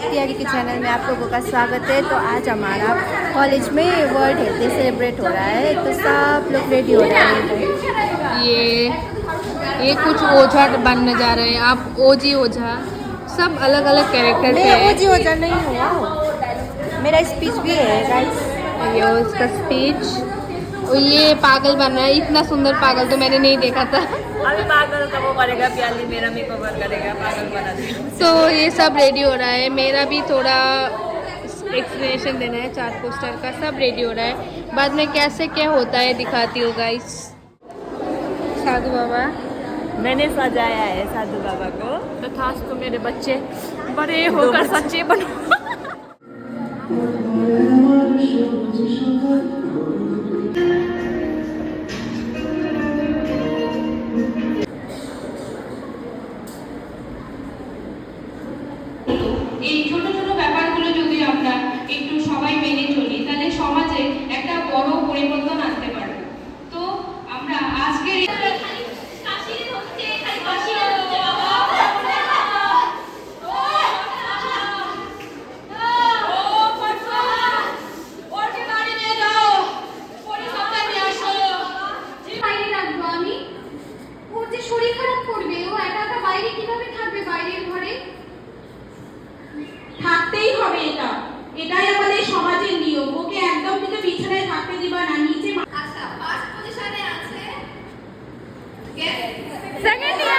तिवारी के चैनल में आप लोगों का स्वागत है। तो आज हमारा कॉलेज में वर्ल्ड हेल्थ डे सेलिब्रेट हो रहा है, तो सब लोग रेडी हो रहे हैं। ये कुछ ओझा बनने जा रहे हैं। आप ओजी ओझा सब अलग अलग कैरेक्टर पे मैं ओजी ओझा नहीं हुआ, मेरा स्पीच भी है गाइस। ये उसका स्पीच। और ये पागल बन रहा है, इतना सुंदर पागल तो मैंने नहीं देखा था। अभी पागल का वो करेगा, प्याली मेरा मेकओवर करेगा, पागल बना देगा। तो ये सब रेडी हो रहा है। मेरा भी थोड़ा एक्सप्लेनेशन देना है चार्ट पोस्टर का। सब रेडी हो रहा है, बाद में कैसे क्या होता है दिखाती हूँ गाइस। साधु बाबा मैंने सजाया है साधु बाबा को, तथास्तु मेरे बच्चे बड़े होकर सच्चे बनो। এই ছোট ছোট ব্যাপারগুলো যদি আমরা একটু সবাই মেনে চলি, তাহলে সমাজে একটা বড় পরিবর্তন আনতে পারবে। তো আমরা আজকের শরীর খারাপ করবে, ও একা একা বাইরে কিভাবে থাকবে? বাইরের ঘরে থাকতেই হবে, এটাই আমাদের সমাজের নিয়ম। ওকে একদম কিন্তু বিছানায় থাকতে দিবা না, নিচে। আচ্ছা, ফার্স্ট পজিশনে আছে সেকেন্ড ইয়ার।